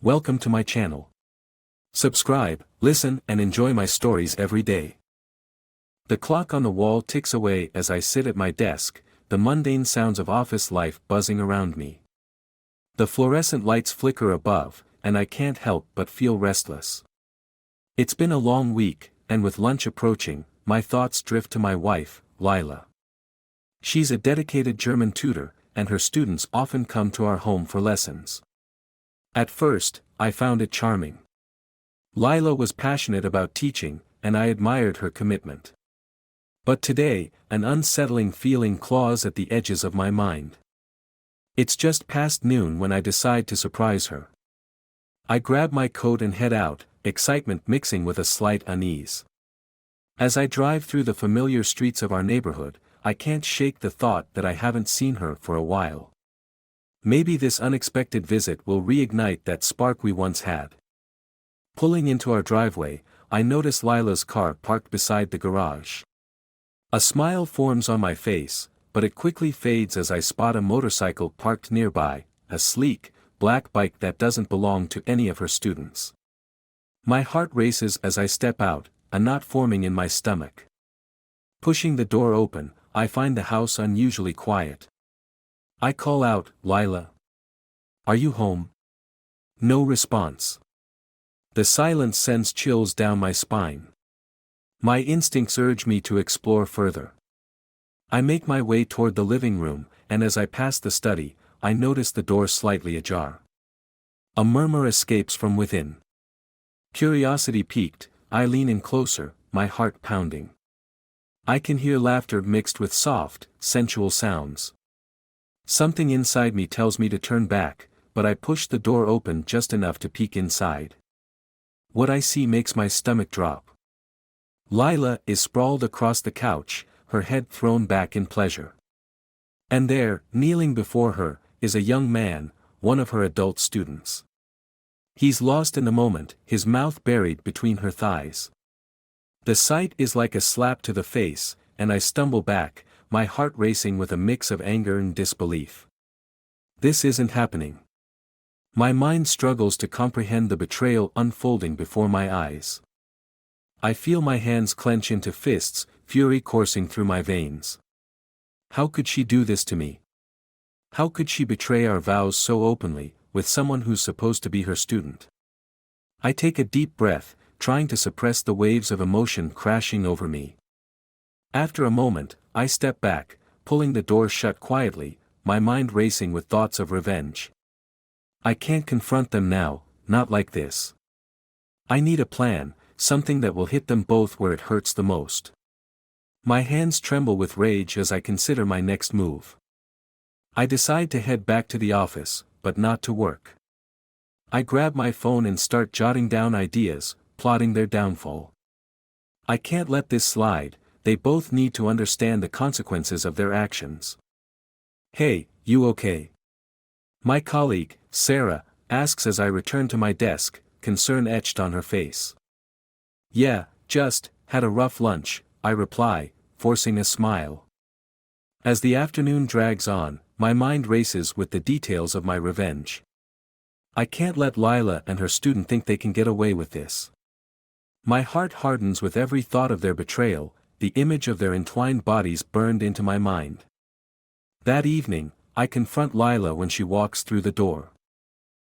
Welcome to my channel. Subscribe, listen, and enjoy my stories every day. The clock on the wall ticks away as I sit at my desk, the mundane sounds of office life buzzing around me. The fluorescent lights flicker above, and I can't help but feel restless. It's been a long week, and with lunch approaching, my thoughts drift to my wife, Lila. She's a dedicated German tutor, and her students often come to our home for lessons. At first, I found it charming. Lila was passionate about teaching, and I admired her commitment. But today, an unsettling feeling claws at the edges of my mind. It's just past noon when I decide to surprise her. I grab my coat and head out, excitement mixing with a slight unease. As I drive through the familiar streets of our neighborhood, I can't shake the thought that I haven't seen her for a while. Maybe this unexpected visit will reignite that spark we once had. Pulling into our driveway, I notice Lila's car parked beside the garage. A smile forms on my face, but it quickly fades as I spot a motorcycle parked nearby, a sleek, black bike that doesn't belong to any of her students. My heart races as I step out, a knot forming in my stomach. Pushing the door open, I find the house unusually quiet. I call out, "Lila. Are you home?" No response. The silence sends chills down my spine. My instincts urge me to explore further. I make my way toward the living room, and as I pass the study, I notice the door slightly ajar. A murmur escapes from within. Curiosity piqued, I lean in closer, my heart pounding. I can hear laughter mixed with soft, sensual sounds. Something inside me tells me to turn back, but I push the door open just enough to peek inside. What I see makes my stomach drop. Lila is sprawled across the couch, her head thrown back in pleasure. And there, kneeling before her, is a young man, one of her adult students. He's lost in the moment, his mouth buried between her thighs. The sight is like a slap to the face, and I stumble back, my heart racing with a mix of anger and disbelief. This isn't happening. My mind struggles to comprehend the betrayal unfolding before my eyes. I feel my hands clench into fists, fury coursing through my veins. How could she do this to me? How could she betray our vows so openly, with someone who's supposed to be her student? I take a deep breath, trying to suppress the waves of emotion crashing over me. After a moment, I step back, pulling the door shut quietly, my mind racing with thoughts of revenge. I can't confront them now, not like this. I need a plan, something that will hit them both where it hurts the most. My hands tremble with rage as I consider my next move. I decide to head back to the office, but not to work. I grab my phone and start jotting down ideas, plotting their downfall. I can't let this slide. They both need to understand the consequences of their actions. "Hey, you okay?" My colleague, Sarah, asks as I return to my desk, concern etched on her face. "Yeah, just had a rough lunch," I reply, forcing a smile. As the afternoon drags on, my mind races with the details of my revenge. I can't let Lila and her student think they can get away with this. My heart hardens with every thought of their betrayal, the image of their entwined bodies burned into my mind. That evening, I confront Lila when she walks through the door.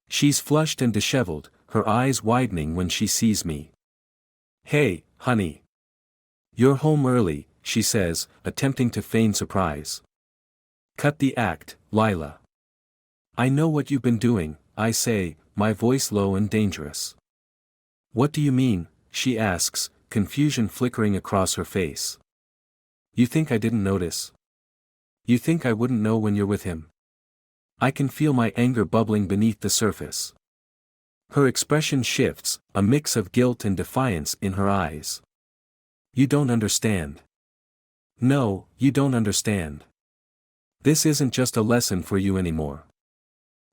She's flushed and disheveled, her eyes widening when she sees me. "Hey, honey. You're home early," she says, attempting to feign surprise. "Cut the act, Lila." "I know what you've been doing," I say, my voice low and dangerous. "What do you mean?" she asks, confusion flickering across her face. "You think I didn't notice? You think I wouldn't know when you're with him?" I can feel my anger bubbling beneath the surface. Her expression shifts, a mix of guilt and defiance in her eyes. "You don't understand. No, you don't understand. This isn't just a lesson for you anymore.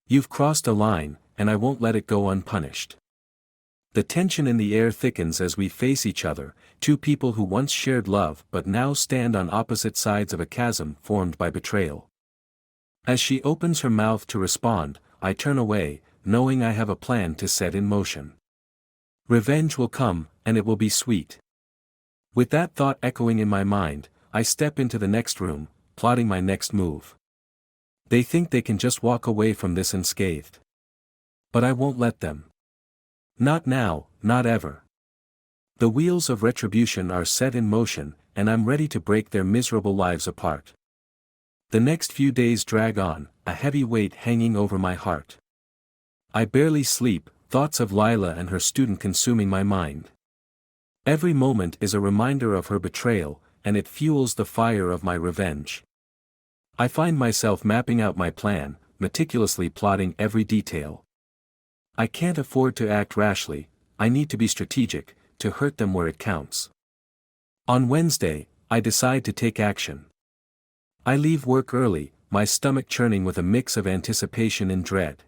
You've crossed a line, and I won't let it go unpunished." The tension in the air thickens as we face each other, two people who once shared love but now stand on opposite sides of a chasm formed by betrayal. As she opens her mouth to respond, I turn away, knowing I have a plan to set in motion. Revenge will come, and it will be sweet. With that thought echoing in my mind, I step into the next room, plotting my next move. They think they can just walk away from this unscathed. But I won't let them. Not now, not ever. The wheels of retribution are set in motion, and I'm ready to break their miserable lives apart. The next few days drag on, a heavy weight hanging over my heart. I barely sleep, thoughts of Lila and her student consuming my mind. Every moment is a reminder of her betrayal, and it fuels the fire of my revenge. I find myself mapping out my plan, meticulously plotting every detail. I can't afford to act rashly, I need to be strategic, to hurt them where it counts. On Wednesday, I decide to take action. I leave work early, my stomach churning with a mix of anticipation and dread.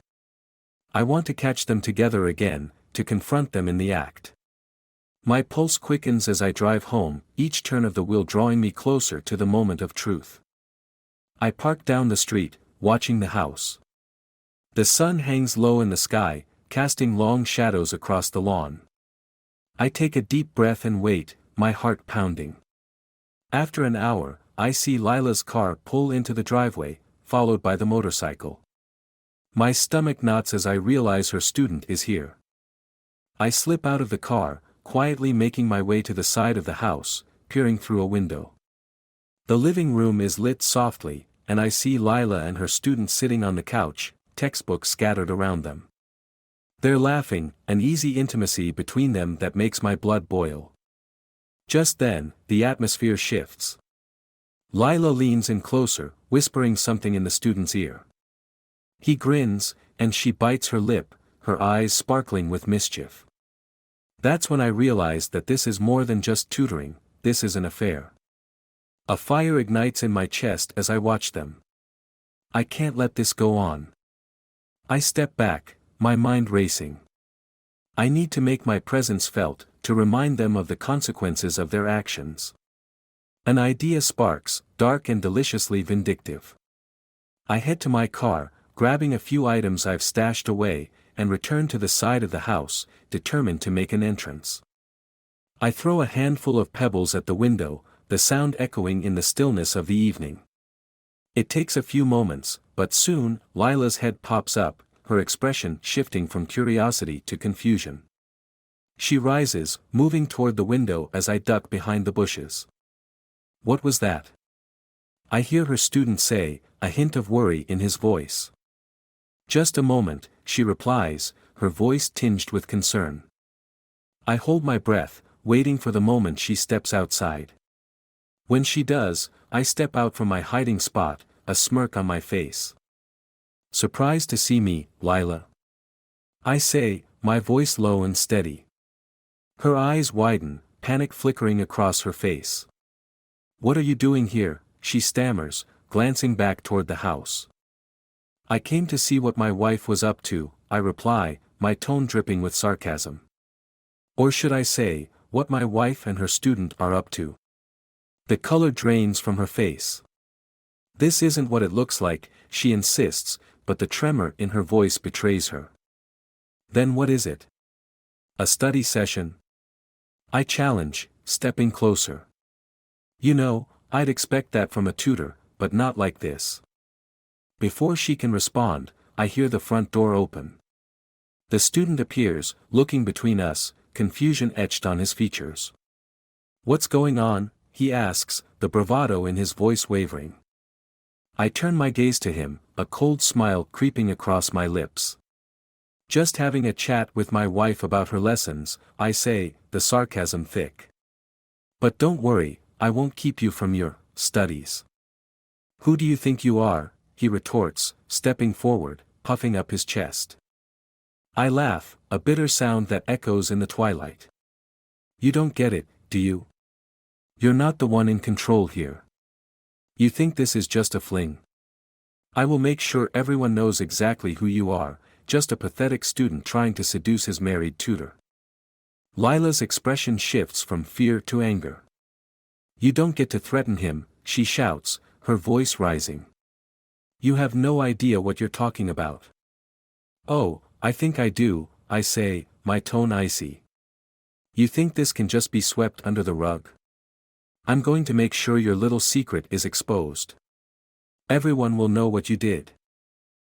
I want to catch them together again, to confront them in the act. My pulse quickens as I drive home, each turn of the wheel drawing me closer to the moment of truth. I park down the street, watching the house. The sun hangs low in the sky, casting long shadows across the lawn. I take a deep breath and wait, my heart pounding. After an hour, I see Lila's car pull into the driveway, followed by the motorcycle. My stomach knots as I realize her student is here. I slip out of the car, quietly making my way to the side of the house, peering through a window. The living room is lit softly, and I see Lila and her student sitting on the couch, textbooks scattered around them. They're laughing, an easy intimacy between them that makes my blood boil. Just then, the atmosphere shifts. Lila leans in closer, whispering something in the student's ear. He grins, and she bites her lip, her eyes sparkling with mischief. That's when I realize that this is more than just tutoring, this is an affair. A fire ignites in my chest as I watch them. I can't let this go on. I step back, my mind racing. I need to make my presence felt, to remind them of the consequences of their actions. An idea sparks, dark and deliciously vindictive. I head to my car, grabbing a few items I've stashed away, and return to the side of the house, determined to make an entrance. I throw a handful of pebbles at the window, the sound echoing in the stillness of the evening. It takes a few moments, but soon, Lila's head pops up, her expression shifting from curiosity to confusion. She rises, moving toward the window as I duck behind the bushes. What was that? I hear her student say, a hint of worry in his voice. Just a moment, she replies, her voice tinged with concern. I hold my breath, waiting for the moment she steps outside. When she does, I step out from my hiding spot, a smirk on my face. Surprised to see me, Lila? I say, my voice low and steady. Her eyes widen, panic flickering across her face. What are you doing here? She stammers, glancing back toward the house. I came to see what my wife was up to, I reply, my tone dripping with sarcasm. Or should I say, what my wife and her student are up to? The color drains from her face. This isn't what it looks like, she insists, but the tremor in her voice betrays her. Then what is it? A study session? I challenge, stepping closer. You know, I'd expect that from a tutor, but not like this. Before she can respond, I hear the front door open. The student appears, looking between us, confusion etched on his features. What's going on? He asks, the bravado in his voice wavering. I turn my gaze to him, a cold smile creeping across my lips. Just having a chat with my wife about her lessons, I say, the sarcasm thick. But don't worry, I won't keep you from your studies. Who do you think you are? He retorts, stepping forward, puffing up his chest. I laugh, a bitter sound that echoes in the twilight. You don't get it, do you? You're not the one in control here. You think this is just a fling? I will make sure everyone knows exactly who you are, just a pathetic student trying to seduce his married tutor. Lila's expression shifts from fear to anger. You don't get to threaten him, she shouts, her voice rising. You have no idea what you're talking about. Oh, I think I do, I say, my tone icy. You think this can just be swept under the rug? I'm going to make sure your little secret is exposed. Everyone will know what you did.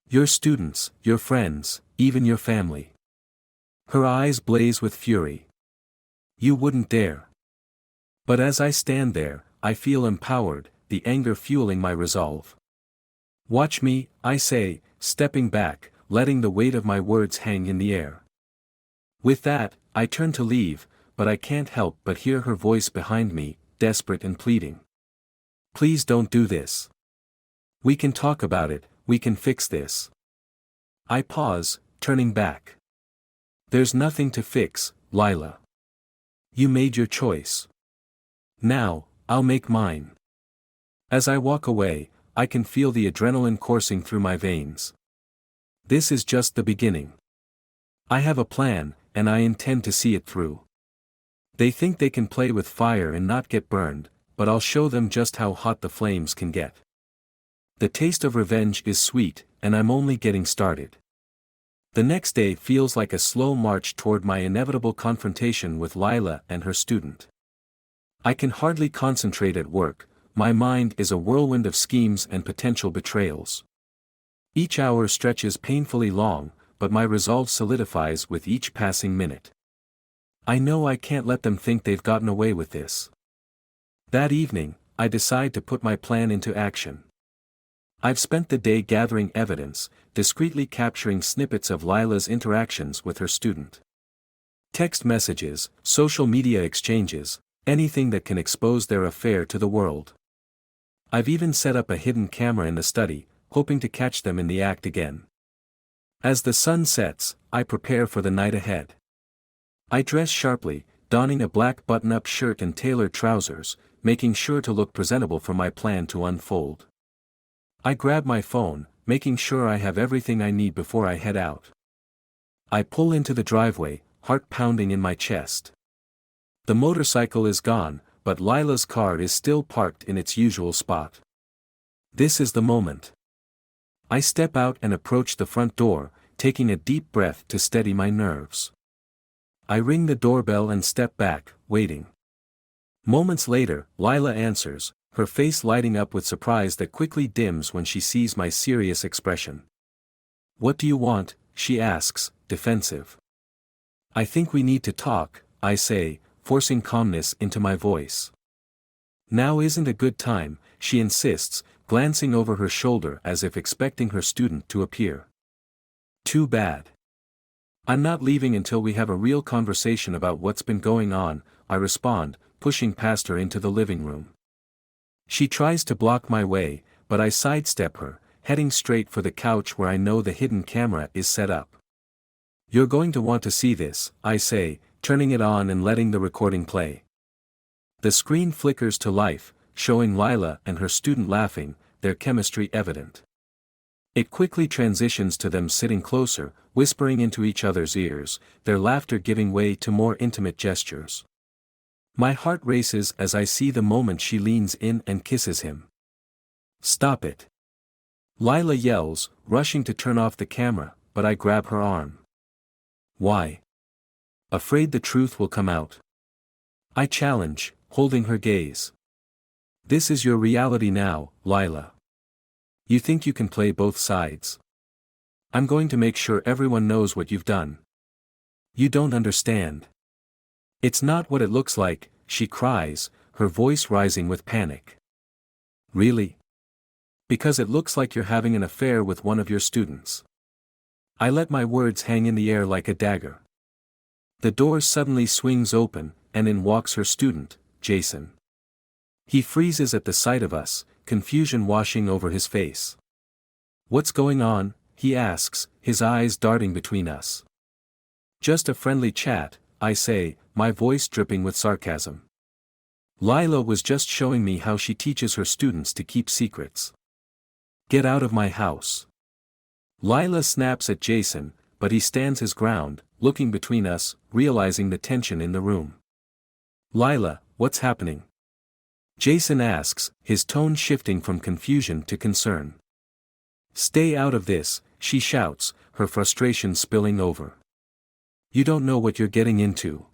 Your students, your friends, even your family. Her eyes blaze with fury. You wouldn't dare. But as I stand there, I feel empowered, the anger fueling my resolve. Watch me, I say, stepping back, letting the weight of my words hang in the air. With that, I turn to leave, but I can't help but hear her voice behind me, desperate and pleading. Please don't do this. We can talk about it, we can fix this. I pause, turning back. There's nothing to fix, Lila. You made your choice. Now, I'll make mine. As I walk away, I can feel the adrenaline coursing through my veins. This is just the beginning. I have a plan, and I intend to see it through. They think they can play with fire and not get burned, but I'll show them just how hot the flames can get. The taste of revenge is sweet, and I'm only getting started. The next day feels like a slow march toward my inevitable confrontation with Lila and her student. I can hardly concentrate at work, my mind is a whirlwind of schemes and potential betrayals. Each hour stretches painfully long, but my resolve solidifies with each passing minute. I know I can't let them think they've gotten away with this. That evening, I decide to put my plan into action. I've spent the day gathering evidence, discreetly capturing snippets of Lila's interactions with her student. Text messages, social media exchanges, anything that can expose their affair to the world. I've even set up a hidden camera in the study, hoping to catch them in the act again. As the sun sets, I prepare for the night ahead. I dress sharply, donning a black button-up shirt and tailored trousers, making sure to look presentable for my plan to unfold. I grab my phone, making sure I have everything I need before I head out. I pull into the driveway, heart pounding in my chest. The motorcycle is gone, but Lila's car is still parked in its usual spot. This is the moment. I step out and approach the front door, taking a deep breath to steady my nerves. I ring the doorbell and step back, waiting. Moments later, Lila answers, her face lighting up with surprise that quickly dims when she sees my serious expression. What do you want? She asks, defensive. I think we need to talk, I say, forcing calmness into my voice. Now isn't a good time, she insists, glancing over her shoulder as if expecting her student to appear. Too bad. I'm not leaving until we have a real conversation about what's been going on, I respond, pushing past her into the living room. She tries to block my way, but I sidestep her, heading straight for the couch where I know the hidden camera is set up. You're going to want to see this, I say, turning it on and letting the recording play. The screen flickers to life, showing Lila and her student laughing, their chemistry evident. It quickly transitions to them sitting closer, whispering into each other's ears, their laughter giving way to more intimate gestures. My heart races as I see the moment she leans in and kisses him. Stop it. Lila yells, rushing to turn off the camera, but I grab her arm. Why? Afraid the truth will come out. I challenge, holding her gaze. This is your reality now, Lila. You think you can play both sides? I'm going to make sure everyone knows what you've done. You don't understand. It's not what it looks like, she cries, her voice rising with panic. Really? Because it looks like you're having an affair with one of your students. I let my words hang in the air like a dagger. The door suddenly swings open, and in walks her student, Jason. He freezes at the sight of us, confusion washing over his face. What's going on? He asks, his eyes darting between us. Just a friendly chat, I say, my voice dripping with sarcasm. Lila was just showing me how she teaches her students to keep secrets. Get out of my house. Lila snaps at Jason, but he stands his ground, looking between us, realizing the tension in the room. Lila, what's happening? Jason asks, his tone shifting from confusion to concern. Stay out of this, she shouts, her frustration spilling over. You don't know what you're getting into.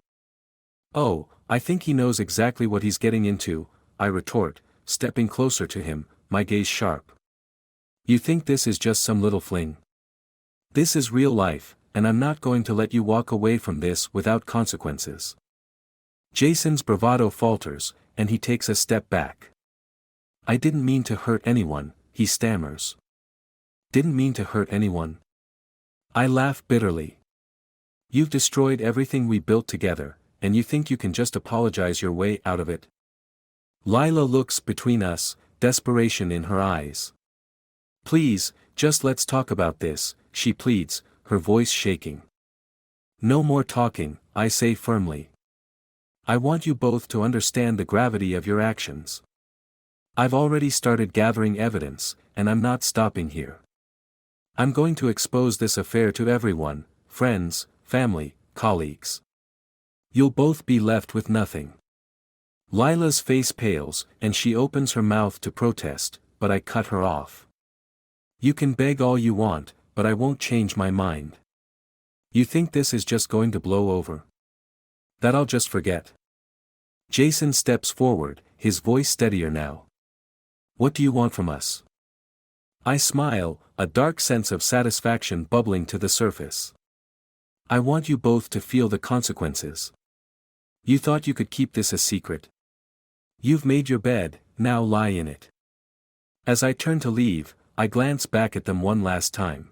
Oh, I think he knows exactly what he's getting into, I retort, stepping closer to him, my gaze sharp. You think this is just some little fling? This is real life, and I'm not going to let you walk away from this without consequences. Jason's bravado falters, and he takes a step back. I didn't mean to hurt anyone, he stammers. Didn't mean to hurt anyone. I laugh bitterly. You've destroyed everything we built together, and you think you can just apologize your way out of it? Lila looks between us, desperation in her eyes. Please, just let's talk about this, she pleads, her voice shaking. No more talking, I say firmly. I want you both to understand the gravity of your actions. I've already started gathering evidence, and I'm not stopping here. I'm going to expose this affair to everyone, friends, family, colleagues. You'll both be left with nothing. Lila's face pales, and she opens her mouth to protest, but I cut her off. You can beg all you want, but I won't change my mind. You think this is just going to blow over? That I'll just forget? Jason steps forward, his voice steadier now. What do you want from us? I smile, a dark sense of satisfaction bubbling to the surface. I want you both to feel the consequences. You thought you could keep this a secret. You've made your bed, now lie in it. As I turn to leave, I glance back at them one last time.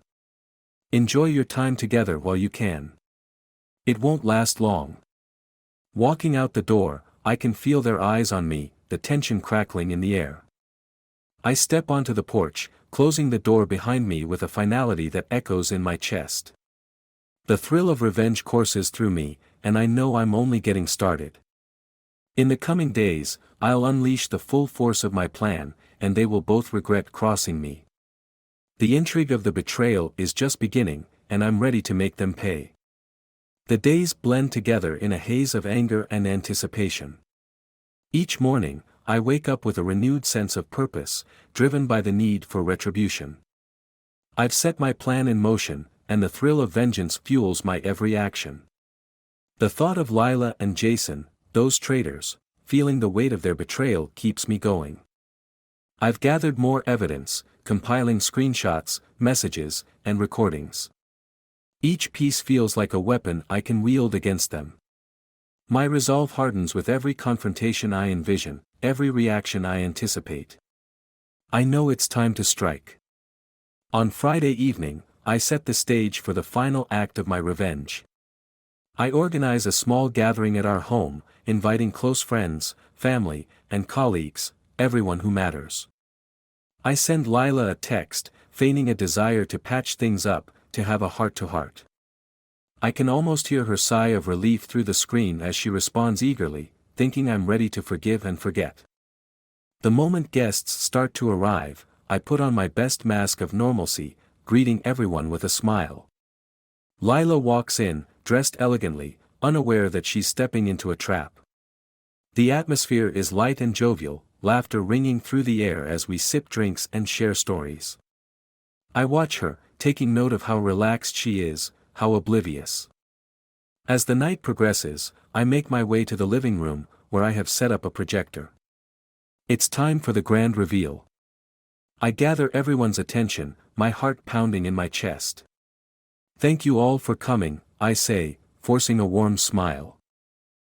Enjoy your time together while you can. It won't last long. Walking out the door, I can feel their eyes on me, the tension crackling in the air. I step onto the porch, closing the door behind me with a finality that echoes in my chest. The thrill of revenge courses through me, and I know I'm only getting started. In the coming days, I'll unleash the full force of my plan, and they will both regret crossing me. The intrigue of the betrayal is just beginning, and I'm ready to make them pay. The days blend together in a haze of anger and anticipation. Each morning, I wake up with a renewed sense of purpose, driven by the need for retribution. I've set my plan in motion, and the thrill of vengeance fuels my every action. The thought of Lila and Jason, those traitors, feeling the weight of their betrayal keeps me going. I've gathered more evidence, compiling screenshots, messages, and recordings. Each piece feels like a weapon I can wield against them. My resolve hardens with every confrontation I envision, every reaction I anticipate. I know it's time to strike. On Friday evening, I set the stage for the final act of my revenge. I organize a small gathering at our home, inviting close friends, family, and colleagues, everyone who matters. I send Lila a text, feigning a desire to patch things up, to have a heart-to-heart. I can almost hear her sigh of relief through the screen as she responds eagerly, thinking I'm ready to forgive and forget. The moment guests start to arrive, I put on my best mask of normalcy, greeting everyone with a smile. Lila walks in, dressed elegantly, unaware that she's stepping into a trap. The atmosphere is light and jovial, laughter ringing through the air as we sip drinks and share stories. I watch her, taking note of how relaxed she is, how oblivious. As the night progresses, I make my way to the living room, where I have set up a projector. It's time for the grand reveal. I gather everyone's attention, my heart pounding in my chest. Thank you all for coming, I say, forcing a warm smile.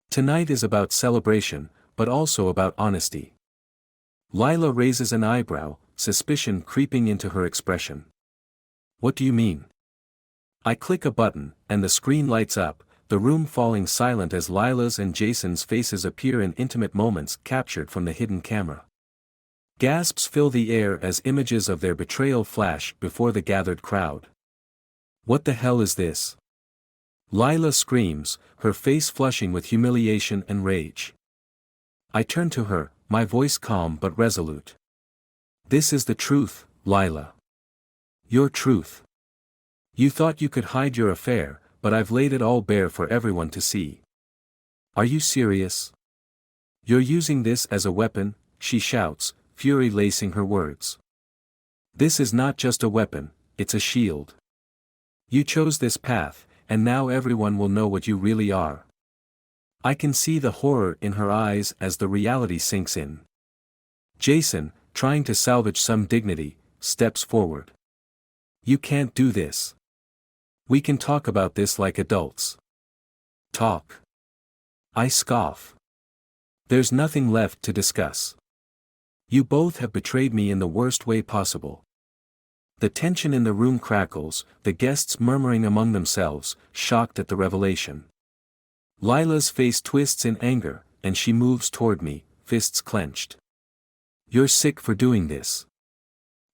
Tonight is about celebration, but also about honesty. Lila raises an eyebrow, suspicion creeping into her expression. What do you mean? I click a button, and the screen lights up, the room falling silent as Lila's and Jason's faces appear in intimate moments captured from the hidden camera. Gasps fill the air as images of their betrayal flash before the gathered crowd. What the hell is this? Lila screams, her face flushing with humiliation and rage. I turn to her, my voice calm but resolute. This is the truth, Lila. Your truth. You thought you could hide your affair, but I've laid it all bare for everyone to see. Are you serious? You're using this as a weapon, she shouts, fury lacing her words. This is not just a weapon, it's a shield. You chose this path, and now everyone will know what you really are. I can see the horror in her eyes as the reality sinks in. Jason, trying to salvage some dignity, steps forward. You can't do this. We can talk about this like adults. Talk. I scoff. There's nothing left to discuss. You both have betrayed me in the worst way possible. The tension in the room crackles, the guests murmuring among themselves, shocked at the revelation. Lila's face twists in anger, and she moves toward me, fists clenched. You're sick for doing this.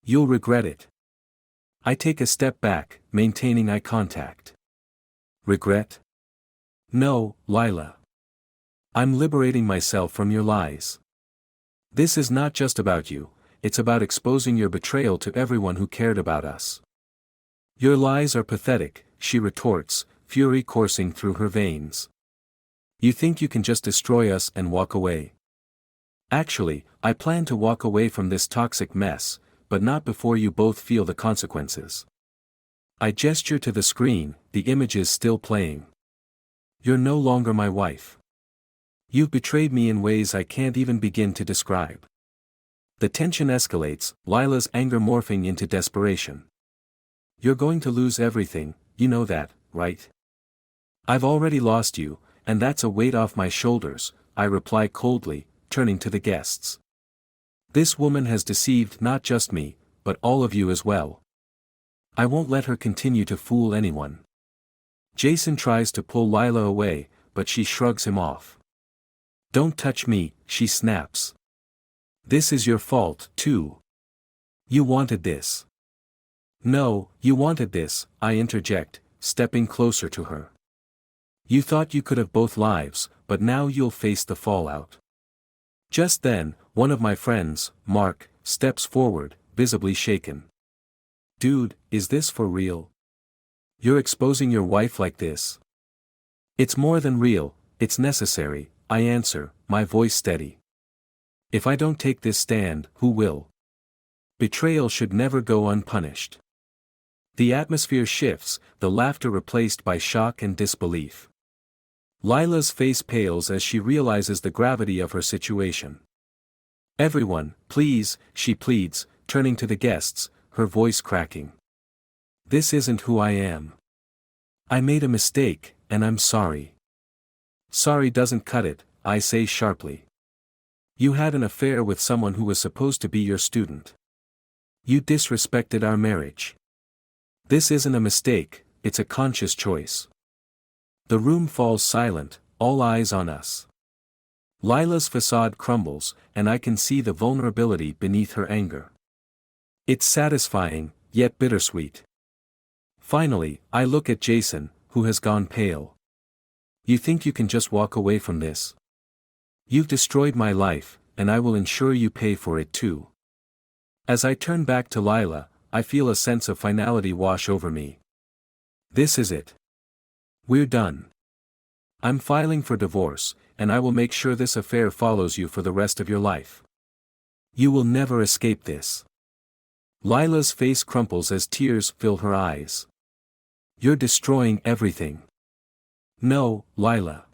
You'll regret it. I take a step back, maintaining eye contact. Regret? No, Lila. I'm liberating myself from your lies. This is not just about you, it's about exposing your betrayal to everyone who cared about us. Your lies are pathetic, she retorts, fury coursing through her veins. You think you can just destroy us and walk away? Actually, I plan to walk away from this toxic mess, but not before you both feel the consequences. I gesture to the screen, the image is still playing. You're no longer my wife. You've betrayed me in ways I can't even begin to describe. The tension escalates, Lila's anger morphing into desperation. You're going to lose everything, you know that, right? I've already lost you, and that's a weight off my shoulders, I reply coldly, turning to the guests. This woman has deceived not just me, but all of you as well. I won't let her continue to fool anyone. Jason tries to pull Lila away, but she shrugs him off. Don't touch me, she snaps. This is your fault, too. You wanted this. No, you wanted this, I interject, stepping closer to her. You thought you could have both lives, but now you'll face the fallout. Just then, one of my friends, Mark, steps forward, visibly shaken. Dude, is this for real? You're exposing your wife like this? It's more than real, it's necessary, I answer, my voice steady. If I don't take this stand, who will? Betrayal should never go unpunished. The atmosphere shifts, the laughter replaced by shock and disbelief. Lila's face pales as she realizes the gravity of her situation. Everyone, please, she pleads, turning to the guests, her voice cracking. This isn't who I am. I made a mistake, and I'm sorry. Sorry doesn't cut it, I say sharply. You had an affair with someone who was supposed to be your student. You disrespected our marriage. This isn't a mistake, it's a conscious choice. The room falls silent, all eyes on us. Lila's facade crumbles, and I can see the vulnerability beneath her anger. It's satisfying, yet bittersweet. Finally, I look at Jason, who has gone pale. You think you can just walk away from this? You've destroyed my life, and I will ensure you pay for it too. As I turn back to Lila, I feel a sense of finality wash over me. This is it. We're done. I'm filing for divorce, and I will make sure this affair follows you for the rest of your life. You will never escape this. Lila's face crumples as tears fill her eyes. You're destroying everything. No, Lila.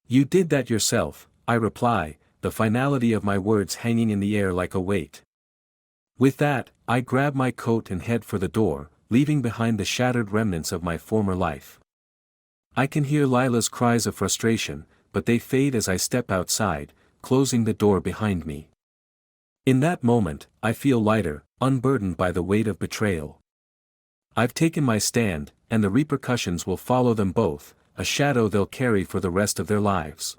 You did that yourself, I reply, the finality of my words hanging in the air like a weight. With that, I grab my coat and head for the door, leaving behind the shattered remnants of my former life. I can hear Lila's cries of frustration, but they fade as I step outside, closing the door behind me. In that moment, I feel lighter, unburdened by the weight of betrayal. I've taken my stand, and the repercussions will follow them both, a shadow they'll carry for the rest of their lives.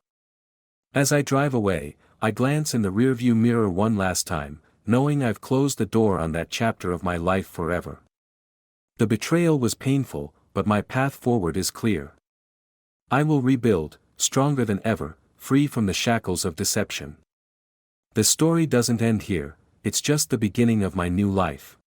As I drive away, I glance in the rearview mirror one last time, knowing I've closed the door on that chapter of my life forever. The betrayal was painful, but my path forward is clear. I will rebuild, stronger than ever, free from the shackles of deception. The story doesn't end here, it's just the beginning of my new life.